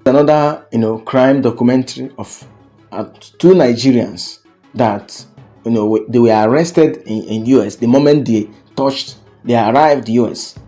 Another, crime documentary of two Nigerians that, they were arrested in US the moment they arrived US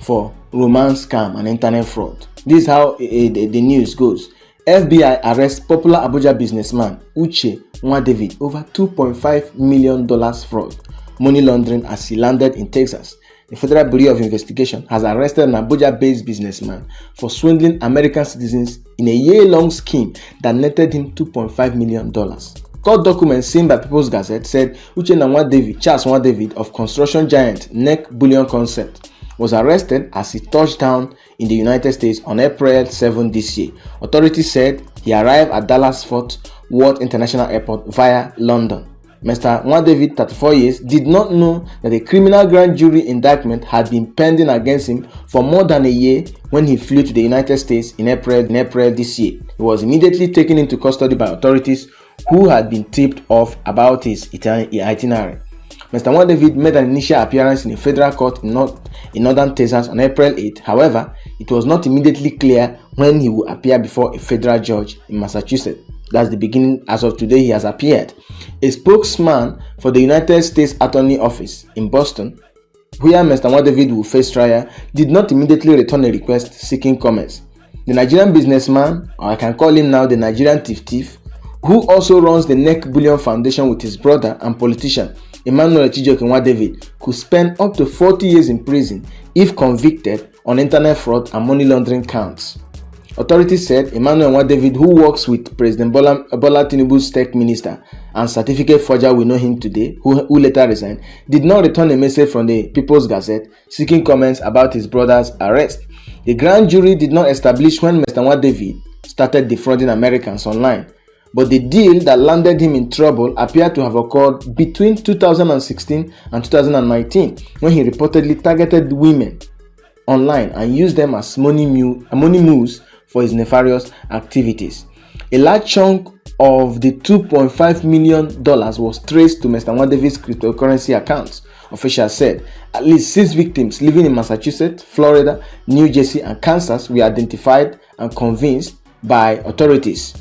for romance scam and internet fraud. This is how the news goes. FBI arrests popular Abuja businessman Uchenna Nwadavid over $2.5 million fraud, money laundering as he landed in Texas. The Federal Bureau of Investigation has arrested an Abuja-based businessman for swindling American citizens in a year-long scheme that netted him $2.5 million. Court documents seen by People's Gazette said Uchenna Nwadavid, Charles Nwadavid of construction giant Neck Bullion Concept, was arrested as he touched down in the United States on April 7 this year. Authorities said he arrived at Dallas-Fort Worth International Airport via London. Mr. Nwadavid, 34 years, did not know that a criminal grand jury indictment had been pending against him for more than a year when he flew to the United States in April this year. He was immediately taken into custody by authorities who had been tipped off about his itinerary. Mr. Nwadavid made an initial appearance in a federal court in northern Texas on April 8. However, it was not immediately clear when he would appear before a federal judge in Massachusetts. That's the beginning. As of today, he has appeared. A spokesman for the United States Attorney Office in Boston, where Mr. Nwadavid will face trial, did not immediately return a request seeking comments. The Nigerian businessman, or I can call him now the Nigerian thief, who also runs the Neck Bullion Foundation with his brother and politician Emmanuel Nwadavid, could spend up to 40 years in prison if convicted on internet fraud and money laundering counts. Authorities said Emmanuel Nwadavid, who works with President Bola Tinubu's tech minister and certificate forger we know him today, who later resigned, did not return a message from the People's Gazette seeking comments about his brother's arrest. The grand jury did not establish when Mr. Nwadavid started defrauding Americans online, but the deal that landed him in trouble appeared to have occurred between 2016 and 2019, when he reportedly targeted women online and used them as money mules for his nefarious activities. A large chunk of the $2.5 million was traced to Mr. Nwadavid's cryptocurrency accounts, officials said. At least 6 victims living in Massachusetts, Florida, New Jersey, and Kansas were identified and convinced by authorities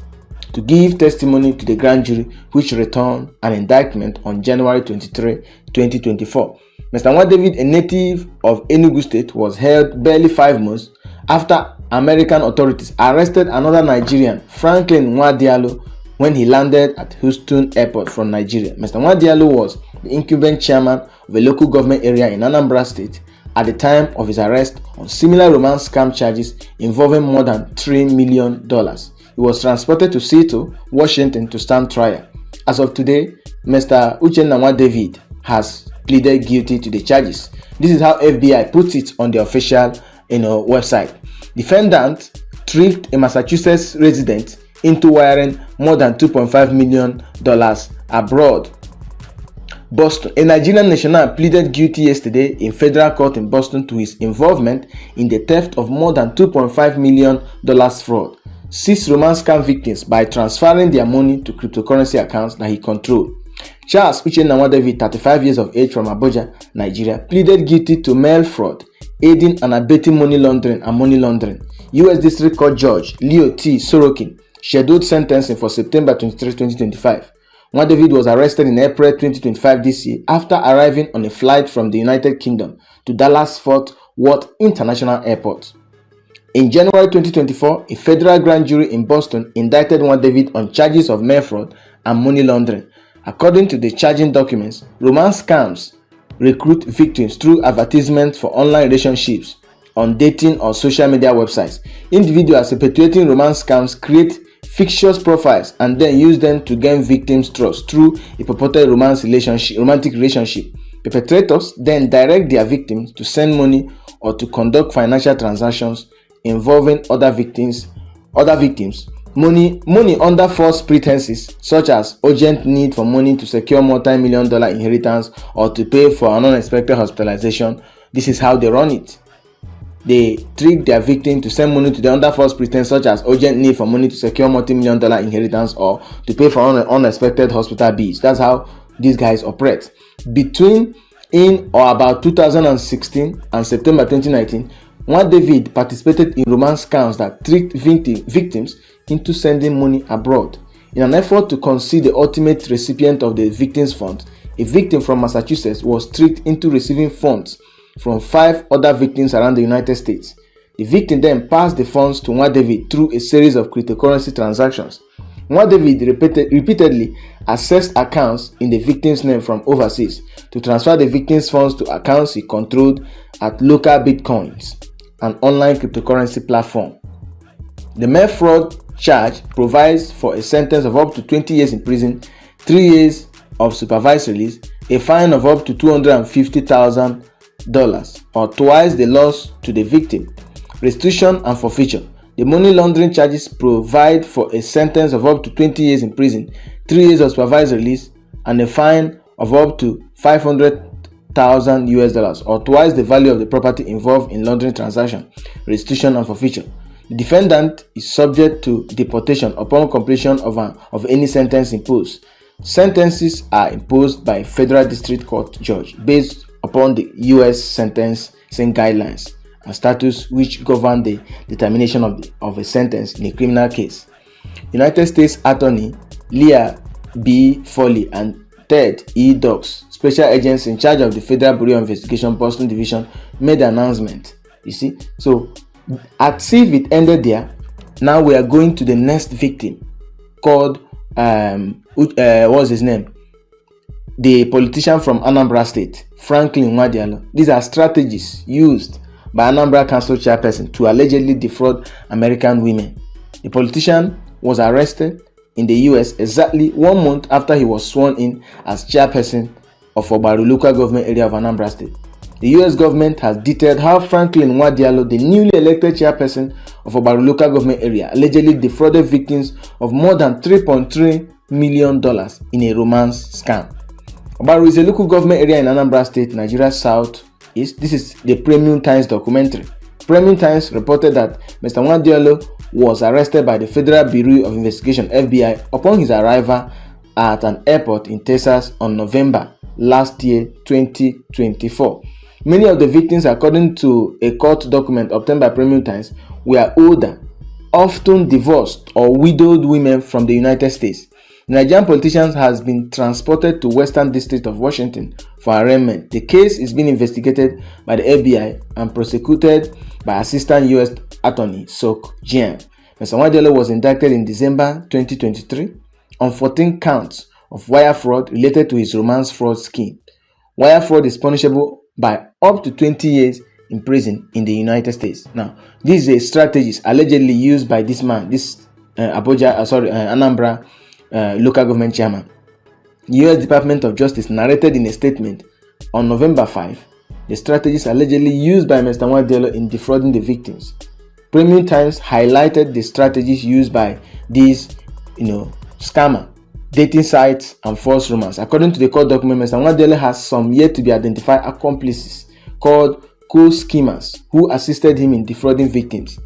to give testimony to the grand jury, which returned an indictment on January 23, 2024. Mr. Nwadavid, a native of Enugu State, was held barely 5 months after American authorities arrested another Nigerian, Franklin Nwadialo, when he landed at Houston Airport from Nigeria. Mr. Nwadialo was the incumbent chairman of a local government area in Anambra State at the time of his arrest on similar romance scam charges involving more than $3 million. He was transported to Seattle, Washington to stand trial. As of today, Mr. Uchenna Nwadavid has pleaded guilty to the charges. This is how FBI puts it on the official website. Defendant tricked a Massachusetts resident into wiring more than $2.5 million abroad. Boston. A Nigerian national pleaded guilty yesterday in federal court in Boston to his involvement in the theft of more than $2.5 million fraud. 6 romance scam victims by transferring their money to cryptocurrency accounts that he controlled. Charles Uchenna Nwadavid, 35 years of age, from Abuja, Nigeria, pleaded guilty to mail fraud, aiding and abetting money laundering and money laundering. U.S. District Court Judge Leo T. Sorokin scheduled sentencing for September 23, 2025. Nwadavid was arrested in April 2025 this year after arriving on a flight from the United Kingdom to Dallas-Fort Worth International Airport. In January 2024, a federal grand jury in Boston indicted Nwadavid on charges of mail fraud and money laundering. According to the charging documents, romance scams recruit victims through advertisements for online relationships on dating or social media websites. Individuals perpetuating romance scams create fictitious profiles and then use them to gain victims' trust through a purported romantic relationship. Perpetrators then direct their victims to send money or to conduct financial transactions involving other victims. Money under false pretenses, such as urgent need for money to secure multi-million-dollar inheritance or to pay for an unexpected hospitalization. This is how they run it. They trick their victim to send money to them under false pretense, such as urgent need for money to secure multi-million-dollar inheritance or to pay for unexpected hospital bills. That's how these guys operate. Between in or about 2016 and September 2019, Nwadavid participated in romance scams that tricked victims into sending money abroad. In an effort to conceal the ultimate recipient of the victim's funds, a victim from Massachusetts was tricked into receiving funds from 5 other victims around the United States. The victim then passed the funds to Nwadavid through a series of cryptocurrency transactions. Nwadavid repeatedly accessed accounts in the victim's name from overseas to transfer the victim's funds to accounts he controlled at local Bitcoins, an online cryptocurrency platform. The mere fraud charge provides for a sentence of up to 20 years in prison, 3 years of supervised release, a fine of up to $250,000 or twice the loss to the victim, restitution and forfeiture. The money laundering charges provide for a sentence of up to 20 years in prison, 3 years of supervised release, and a fine of up to $500,000 or twice the value of the property involved in laundering transaction, restitution and forfeiture. The defendant is subject to deportation upon completion of any sentence imposed. Sentences are imposed by a federal district court judge based upon the U.S. sentencing guidelines and statutes which govern the determination of a sentence in a criminal case. United States Attorney Leah B. Foley and Ted E. Dobbs, special agents in charge of the Federal Bureau of Investigation Boston Division, made the announcement. You see, so as if it ended there, now we are going to the next victim called what's his name? The politician from Anambra State, Franklin Nwadialo. These are strategies used by Anambra Council chairperson to allegedly defraud American women. The politician was arrested in the US exactly 1 month after he was sworn in as chairperson of Obaru local government area of Anambra State. The US government has detailed how Franklin Nwadialo, the newly elected chairperson of Obaru local government area, allegedly defrauded victims of more than $3.3 million in a romance scam. Obaru is a local government area in Anambra State, Nigeria South East. This is the Premium Times documentary. Premium Times reported that Mr. Nwadialo was arrested by the Federal Bureau of Investigation (FBI) upon his arrival at an airport in Texas on November last year, 2024. Many of the victims, according to a court document obtained by Premium Times, were older, often divorced or widowed women from the United States. The Nigerian politician has been transported to Western District of Washington for arraignment. The case is being investigated by the FBI and prosecuted by Assistant U.S. Attorney Sorokin. Mr. Nwadialo was indicted in December 2023 on 14 counts of wire fraud related to his romance fraud scheme. Wire fraud is punishable by up to 20 years in prison in the United States. Now, this is a strategy allegedly used by this man, Anambra local government chairman. The U.S. Department of Justice narrated in a statement on November 5 the strategies allegedly used by Mr. Nwadialo in defrauding the victims. Premium Times highlighted the strategies used by these, scammer, dating sites, and false romance. According to the court document, Mr. Nwadialo has some yet to be identified accomplices called co-schemers who assisted him in defrauding victims.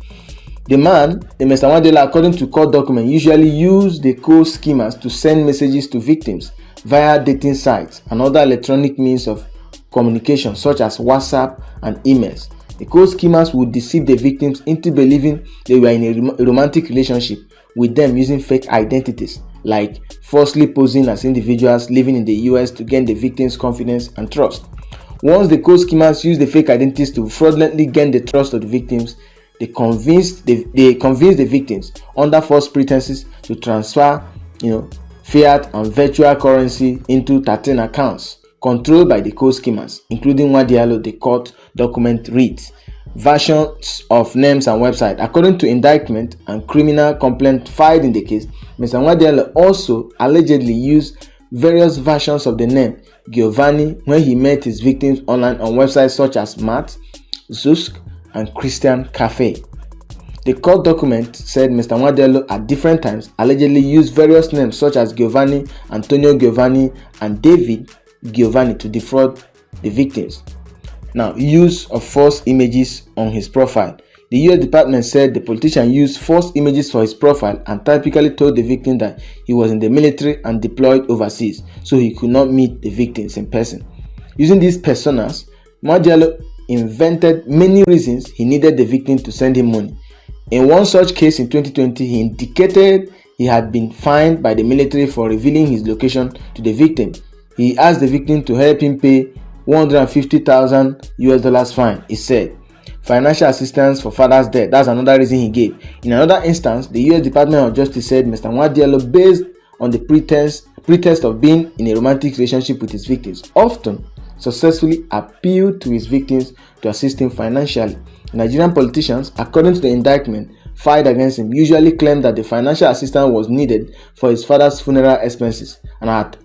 The man, Mr. Nwadialo, according to court document, usually used the co-schemers to send messages to victims via dating sites and other electronic means of communication such as WhatsApp and emails. The co-schemers would deceive the victims into believing they were in a romantic relationship with them using fake identities, like falsely posing as individuals living in the US to gain the victims' confidence and trust. Once the co-schemers used the fake identities to fraudulently gain the trust of the victims, they convinced the victims under false pretenses to transfer, fiat and virtual currency into 13 accounts controlled by the co-schemers, including Nwadialo. The court document reads versions of names and websites. According to indictment and criminal complaint filed in the case, Mr. Nwadialo also allegedly used various versions of the name Giovanni when he met his victims online on websites such as Matt, Zusk, and Christian Cafe. The court document said Mr. Nwadialo at different times allegedly used various names such as Giovanni, Antonio Giovanni, and David Giovanni to defraud the victims. Now, use of false images on his profile. The U.S. Department said the politician used false images for his profile and typically told the victim that he was in the military and deployed overseas, so he could not meet the victims in person. Using these personas, Nwadialo invented many reasons he needed the victim to send him money. In one such case in 2020, he indicated he had been fined by the military for revealing his location to the victim. He asked the victim to help him pay $150,000 fine, he said. Financial assistance for father's death, that's another reason he gave. In another instance, the US Department of Justice said Mr. Nwadialo, based on the pretext of being in a romantic relationship with his victims, often successfully appealed to his victims to assist him financially. Nigerian politicians, according to the indictment filed against him, usually claimed that the financial assistance was needed for his father's funeral expenses, and at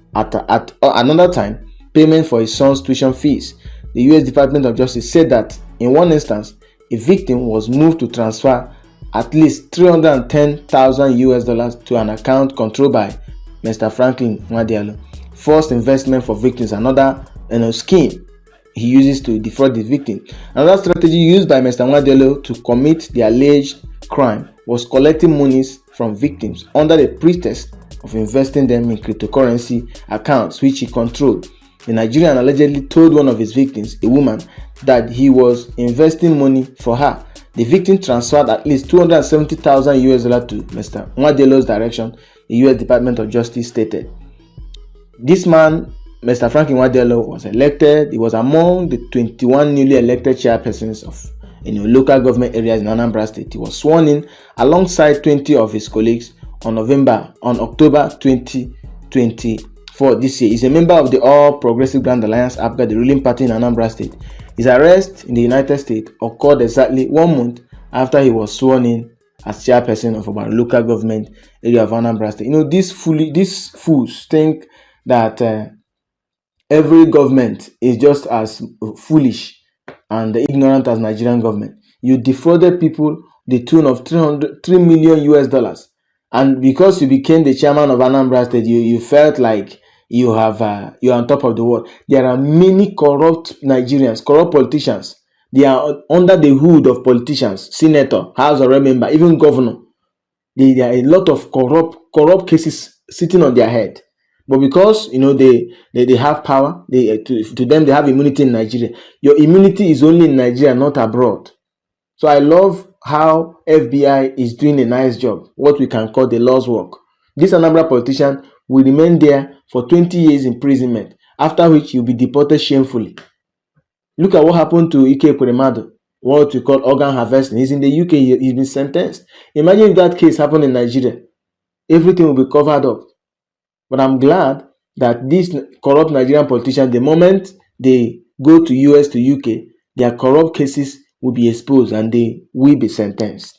another time, payment for his son's tuition fees. The US Department of Justice said that in one instance, a victim was moved to transfer at least $310,000 to an account controlled by Mr. Franklin Nwadialo. Forced investment for victims, another scheme he uses to defraud the victim. Another strategy used by Mr. Nwadialo to commit the alleged crime was collecting monies from victims under the pretext of investing them in cryptocurrency accounts which he controlled. The Nigerian allegedly told one of his victims, a woman, that he was investing money for her. The victim transferred at least $270,000 to Mr. Nwadialo's direction, the US Department of Justice stated. This man, Mr. Franklin Nwadialo, was elected. He was among the 21 newly elected chairpersons of local government areas in Anambra State. He was sworn in alongside 20 of his colleagues on October 2024 this year. He's a member of the All Progressive Grand Alliance APGA, the ruling party in Anambra State. His arrest in the United States occurred exactly 1 month after he was sworn in as chairperson of our local government area of Anambra State. These fools think that every government is just as foolish and ignorant as Nigerian government. You defrauded people the tune of $3 million, and because you became the chairman of Anambra State, you felt like you're on top of the world. There are many corrupt Nigerians, corrupt politicians. They are under the hood of politicians, senator, house or member, even governor. There are a lot of corrupt cases sitting on their head. But because they have power, to them they have immunity in Nigeria. Your immunity is only in Nigeria, not abroad. So I love how FBI is doing a nice job, what we can call the Lord's work. This Anambra politician will remain there for 20 years imprisonment, after which he'll be deported shamefully. Look at what happened to Ike Ekweremadu, what we call organ harvesting. He's in the UK, he's been sentenced. Imagine if that case happened in Nigeria. Everything will be covered up. But I'm glad that these corrupt Nigerian politicians, the moment they go to US, to UK, their corrupt cases will be exposed and they will be sentenced.